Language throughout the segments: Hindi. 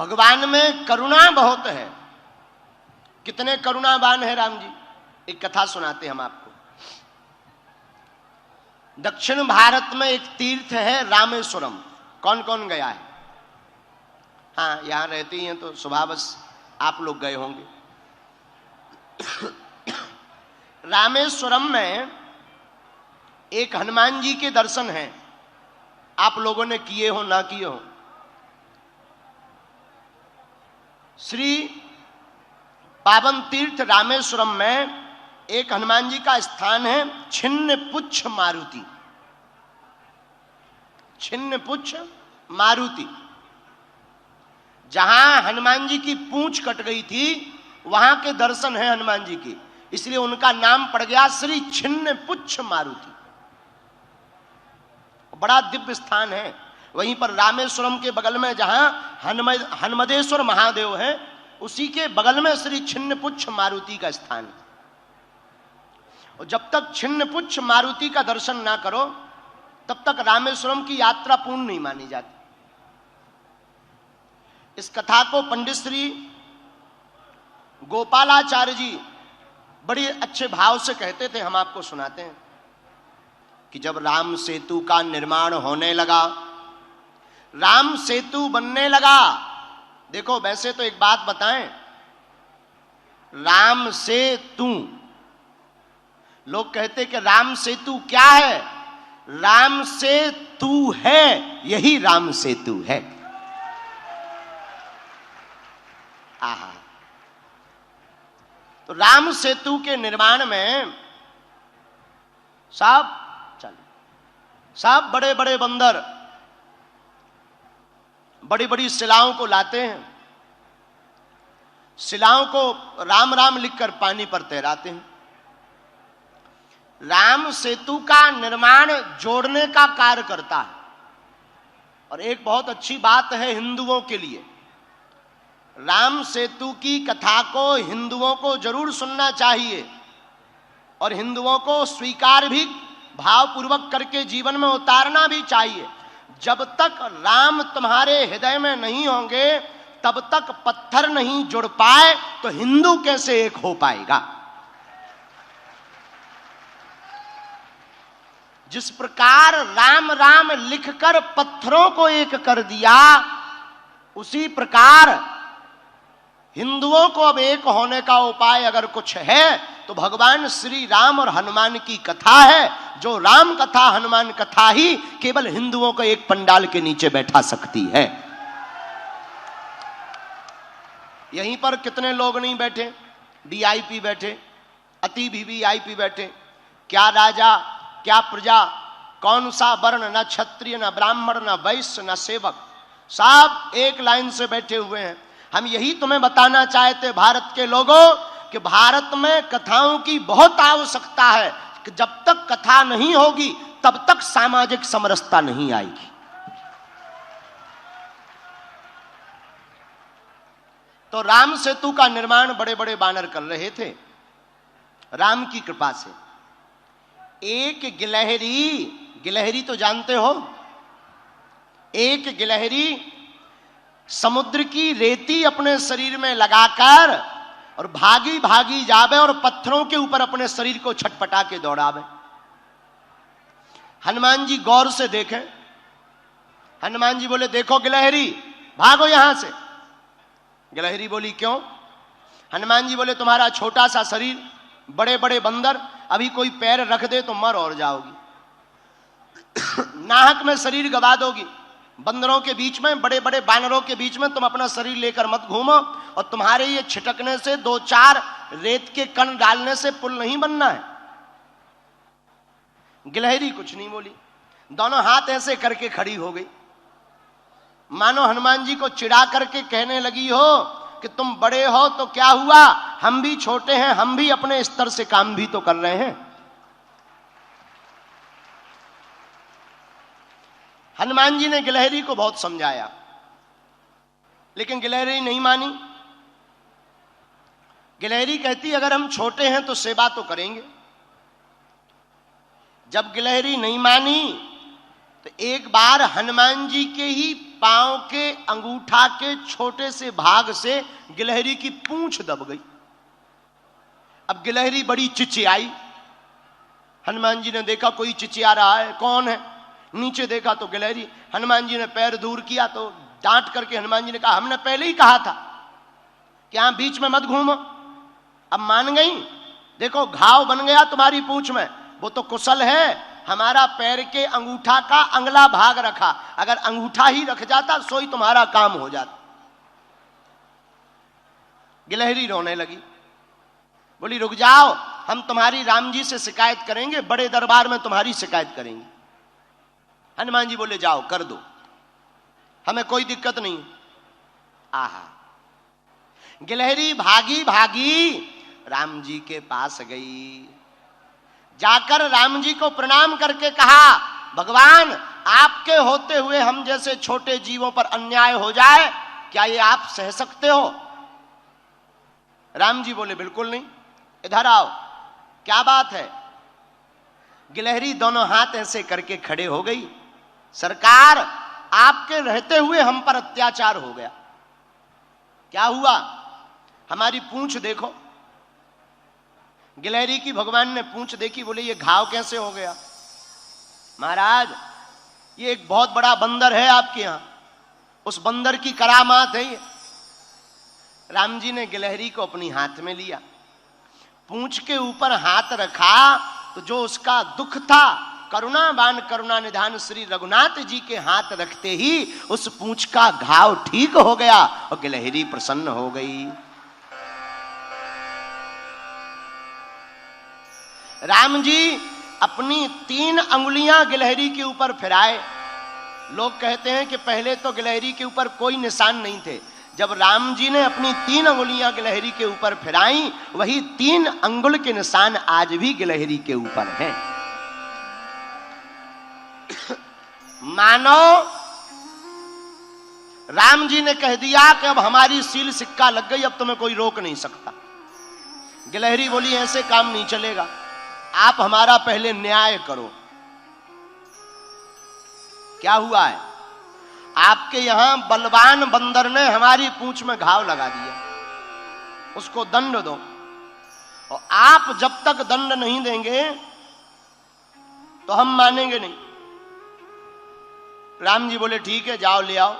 भगवान में करुणा बहुत है। कितने करुणावान है राम जी। एक कथा सुनाते हम आपको। दक्षिण भारत में एक तीर्थ है रामेश्वरम। कौन कौन गया है? हाँ, यहां रहती हैं तो स्वभावश आप लोग गए होंगे। रामेश्वरम में एक हनुमान जी के दर्शन हैं। आप लोगों ने किए हो ना किए हो। श्री पावन तीर्थ रामेश्वरम में एक हनुमान जी का स्थान है, छिन्न पुच्छ मारुति। छिन्न पुच्छ मारुति, जहां हनुमान जी की पूंछ कट गई थी वहां के दर्शन है हनुमान जी की, इसलिए उनका नाम पड़ गया श्री छिन्न पुच्छ मारुति। बड़ा दिव्य स्थान है। वहीं पर रामेश्वरम के बगल में जहां हनुमदेश्वर महादेव है, उसी के बगल में श्री छिन्न पुच्छ मारुति का स्थान है। और जब तक छिन्न पुच्छ मारुति का दर्शन ना करो तब तक रामेश्वरम की यात्रा पूर्ण नहीं मानी जाती। इस कथा को पंडित श्री गोपालाचार्य जी बड़े अच्छे भाव से कहते थे। हम आपको सुनाते हैं कि जब राम सेतु का निर्माण होने लगा, राम सेतु बनने लगा। देखो, वैसे तो एक बात बताएं, राम सेतु, लोग कहते कि राम सेतु क्या है? राम से तू है, यही राम सेतु है। आहा, तो राम सेतु के निर्माण में सब बड़े बड़े बंदर बड़ी बड़ी शिलाओं को लाते हैं। शिलाओं को राम राम लिखकर पानी पर तैराते हैं। राम सेतु का निर्माण जोड़ने का कार्य करता है। और एक बहुत अच्छी बात है हिंदुओं के लिए, राम सेतु की कथा को हिंदुओं को जरूर सुनना चाहिए और हिंदुओं को स्वीकार भी भावपूर्वक करके जीवन में उतारना भी चाहिए। जब तक राम तुम्हारे हृदय में नहीं होंगे तब तक पत्थर नहीं जुड़ पाए तो हिंदू कैसे एक हो पाएगा। जिस प्रकार राम राम लिखकर पत्थरों को एक कर दिया, उसी प्रकार हिंदुओं को अब एक होने का उपाय अगर कुछ है तो भगवान श्री राम और हनुमान की कथा है। जो राम कथा हनुमान कथा ही केवल हिंदुओं को एक पंडाल के नीचे बैठा सकती है। यहीं पर कितने लोग नहीं बैठे, वीआईपी बैठे, अति वीवीआईपी बैठे। क्या राजा क्या प्रजा, कौन सा वर्ण, न क्षत्रिय न ब्राह्मण न वैश्य न सेवक, सब एक लाइन से बैठे हुए हैं। हम यही तुम्हें बताना चाहते भारत के लोगों कि भारत में कथाओं की बहुत आवश्यकता है कि जब तक कथा नहीं होगी तब तक सामाजिक समरसता नहीं आएगी। तो राम सेतु का निर्माण बड़े बड़े बानर कर रहे थे। राम की कृपा से एक गिलहरी तो जानते हो, एक गिलहरी समुद्र की रेती अपने शरीर में लगाकर और भागी भागी जावे और पत्थरों के ऊपर अपने शरीर को छटपटा के दौड़ावे। हनुमान जी गौर से देखें। हनुमान जी बोले, देखो गिलहरी, भागो यहां से। गिलहरी बोली, क्यों? हनुमान जी बोले, तुम्हारा छोटा सा शरीर, बड़े बड़े बंदर, अभी कोई पैर रख दे तो मर और जाओगी, नाहक में शरीर गवा दोगी। बंदरों के बीच में, बड़े बड़े बानरों के बीच में तुम अपना शरीर लेकर मत घूमो, और तुम्हारे ये छिटकने से, दो चार रेत के कण डालने से पुल नहीं बनना है। गिलहरी कुछ नहीं बोली, दोनों हाथ ऐसे करके खड़ी हो गई, मानो हनुमान जी को चिढ़ा करके कहने लगी हो कि तुम बड़े हो तो क्या हुआ, हम भी छोटे हैं, हम भी अपने स्तर से काम भी तो कर रहे हैं। हनुमान जी ने गिलहरी को बहुत समझाया, लेकिन गिलहरी नहीं मानी। गिलहरी कहती, अगर हम छोटे हैं तो सेवा तो करेंगे। जब गिलहरी नहीं मानी तो एक बार हनुमान जी के ही पांव के अंगूठा के छोटे से भाग से गिलहरी की पूंछ दब गई। अब गिलहरी बड़ी चिचियाई। हनुमान जी ने देखा कोई चिचिया रहा है, कौन है? नीचे देखा तो गिलहरी। हनुमान जी ने पैर दूर किया तो डांट करके हनुमान जी ने कहा, हमने पहले ही कहा था कि यहां बीच में मत घूमो। अब मान गई, देखो घाव बन गया तुम्हारी पूंछ में। वो तो कुशल है, हमारा पैर के अंगूठा का अंगला भाग रखा, अगर अंगूठा ही रख जाता सोई तुम्हारा काम हो जाता। गिलहरी रोने लगी, बोली रुक जाओ, हम तुम्हारी राम जी से शिकायत करेंगे, बड़े दरबार में तुम्हारी शिकायत करेंगे। हनुमान जी बोले जाओ कर दो, हमें कोई दिक्कत नहीं। आहा, गिलहरी भागी भागी राम जी के पास गई। जाकर राम जी को प्रणाम करके कहा, भगवान आपके होते हुए हम जैसे छोटे जीवों पर अन्याय हो जाए, क्या ये आप सह सकते हो? राम जी बोले बिल्कुल नहीं, इधर आओ, क्या बात है? गिलहरी दोनों हाथ ऐसे करके खड़े हो गई, सरकार आपके रहते हुए हम पर अत्याचार हो गया। क्या हुआ? हमारी पूंछ देखो। गिलहरी की भगवान ने पूंछ देखी, बोले ये घाव कैसे हो गया? महाराज ये एक बहुत बड़ा बंदर है आपके यहां, उस बंदर की करामात है ये। राम जी ने गिलहरी को अपनी हाथ में लिया, पूंछ के ऊपर हाथ रखा तो जो उसका दुख था, करुणावान करुणा निधान श्री रघुनाथ जी के हाथ रखते ही उस पूंछ का घाव ठीक हो गया और गिलहरी प्रसन्न हो गई। राम जी अपनी 3 अंगुलियां गिलहरी के ऊपर फिराए। लोग कहते हैं कि पहले तो गिलहरी के ऊपर कोई निशान नहीं थे, जब राम जी ने अपनी 3 अंगुलियां गिलहरी के ऊपर फिराई, वही 3 अंगुल के निशान आज भी गिलहरी के ऊपर हैं। मानो राम जी ने कह दिया कि अब हमारी सील सिक्का लग गई, अब तुम्हें कोई रोक नहीं सकता। गिलहरी बोली ऐसे काम नहीं चलेगा, आप हमारा पहले न्याय करो। क्या हुआ है? आपके यहां बलवान बंदर ने हमारी पूंछ में घाव लगा दिया, उसको दंड दो। और आप जब तक दंड नहीं देंगे तो हम मानेंगे नहीं। राम जी बोले ठीक है जाओ ले आओ।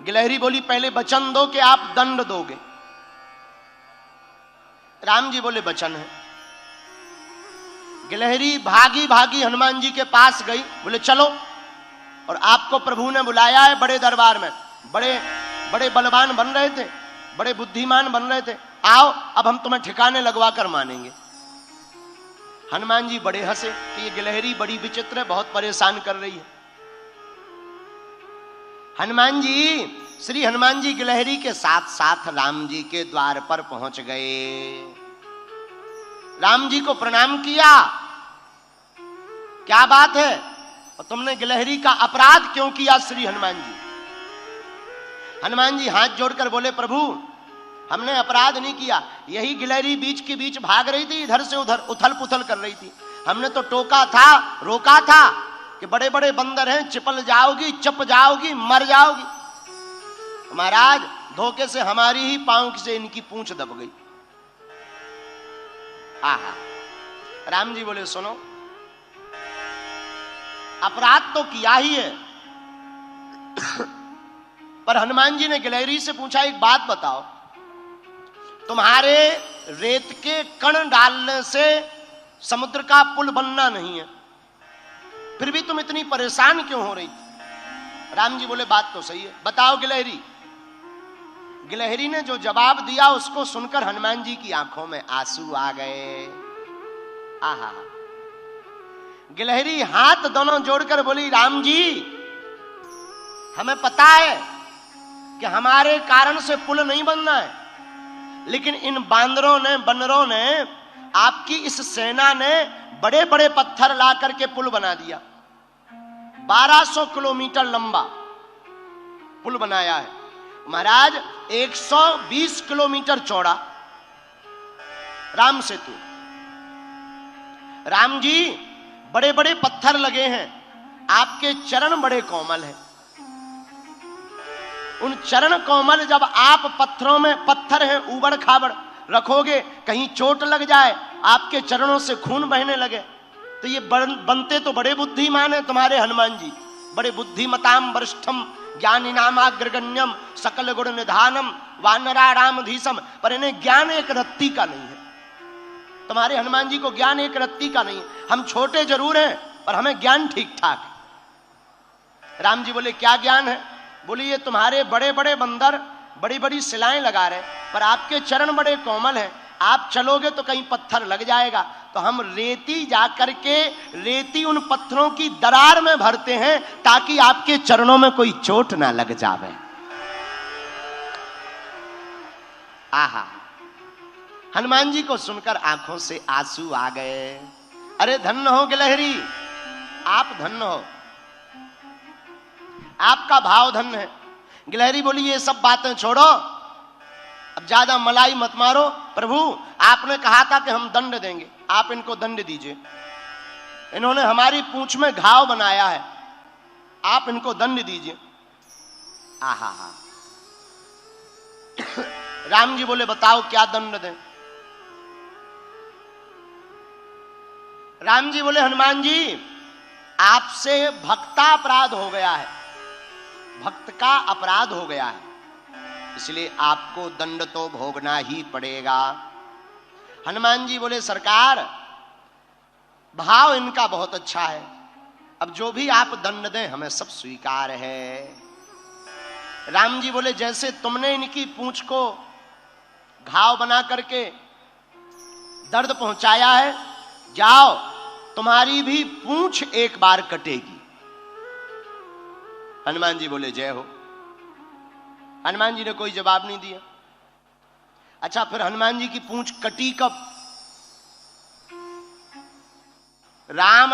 गिलहरी बोली पहले वचन दो कि आप दंड दोगे। राम जी बोले वचन है। गिलहरी भागी भागी हनुमान जी के पास गई, बोले चलो, और आपको प्रभु ने बुलाया है बड़े दरबार में, बड़े बड़े बलवान बन रहे थे, बड़े बुद्धिमान बन रहे थे, आओ अब हम तुम्हें ठिकाने लगवा कर मानेंगे। हनुमान जी बड़े हंसे कि ये गिलहरी बड़ी विचित्र है, बहुत परेशान कर रही है। हनुमान जी, श्री हनुमान जी गिलहरी के साथ साथ राम जी के द्वार पर पहुंच गए। राम जी को प्रणाम किया, क्या बात है और तुमने गिलहरी का अपराध क्यों किया श्री हनुमान जी? हनुमान जी हाथ जोड़कर बोले प्रभु हमने अपराध नहीं किया, यही गिलहरी बीच के बीच भाग रही थी, इधर से उधर उथल पुथल कर रही थी, हमने तो टोका था, रोका था कि बड़े बड़े बंदर हैं, चिपल जाओगी, चप जाओगी, मर जाओगी। महाराज धोखे से हमारी ही पांव से इनकी पूंछ दब गई। आहा, राम जी बोले सुनो अपराध तो किया ही है, पर हनुमान जी ने गिलहरी से पूछा एक बात बताओ, तुम्हारे रेत के कण डालने से समुद्र का पुल बनना नहीं है, फिर भी तुम इतनी परेशान क्यों हो रही थी? राम जी बोले बात तो सही है, बताओ गिलहरी। गिलहरी ने जो जवाब दिया उसको सुनकर हनुमान जी की आंखों में आंसू आ गए। आहा, गिलहरी हाथ दोनों जोड़कर बोली राम जी हमें पता है कि हमारे कारण से पुल नहीं बनना है, लेकिन इन बंदरों ने आपकी इस सेना ने बड़े बड़े पत्थर ला करके पुल बना दिया, 1200 किलोमीटर लंबा पुल बनाया है महाराज, 120 किलोमीटर चौड़ा राम सेतु। राम जी बड़े बड़े पत्थर लगे हैं, आपके चरण बड़े कोमल हैं, उन चरण कोमल जब आप पत्थरों में, पत्थर हैं ऊबड़ खाबड़, रखोगे, कहीं चोट लग जाए, आपके चरणों से खून बहने लगे, तो ये बनते तो बड़े बुद्धिमान है तुम्हारे हनुमान जी, बड़े बुद्धिमताम वरिष्ठम ज्ञानिनामाग्रगण्यम सकल गुण निधानम वानरारामधीसम, पर इन्हें ज्ञान एक रत्ती का नहीं है। तुम्हारे हनुमान जी को ज्ञान एक रत्ती का नहीं है। हम छोटे जरूर हैं पर हमें ज्ञान ठीक ठाक है। राम जी बोले क्या ज्ञान है? बोले ये तुम्हारे बड़े बड़े बंदर बड़ी बड़ी सिलाएं लगा रहे, पर आपके चरण बड़े कोमल हैं, आप चलोगे तो कहीं पत्थर लग जाएगा, तो हम रेती जाकर के रेती उन पत्थरों की दरार में भरते हैं ताकि आपके चरणों में कोई चोट ना लग जावे। आहा, हनुमान जी को सुनकर आंखों से आंसू आ गए। अरे धन्य हो गिलहरी, आप धन्य हो, आपका भाव धन्य है। गिलहरी बोली ये सब बातें छोड़ो, अब ज्यादा मलाई मत मारो। प्रभु आपने कहा था कि हम दंड देंगे, आप इनको दंड दीजिए। इन्होंने हमारी पूंछ में घाव बनाया है, आप इनको दंड दीजिए। आहा हा। राम जी बोले बताओ क्या दंड दें? राम जी बोले हनुमान जी आपसे भक्तापराध हो गया है, भक्त का अपराध हो गया है, इसलिए आपको दंड तो भोगना ही पड़ेगा। हनुमान जी बोले सरकार भाव इनका बहुत अच्छा है, अब जो भी आप दंड दें हमें सब स्वीकार है। राम जी बोले जैसे तुमने इनकी पूंछ को घाव बना करके दर्द पहुंचाया है, जाओ तुम्हारी भी पूंछ एक बार कटेगी। हनुमान जी बोले जय हो। हनुमान जी ने कोई जवाब नहीं दिया। अच्छा फिर हनुमान जी की पूंछ कटी कब? राम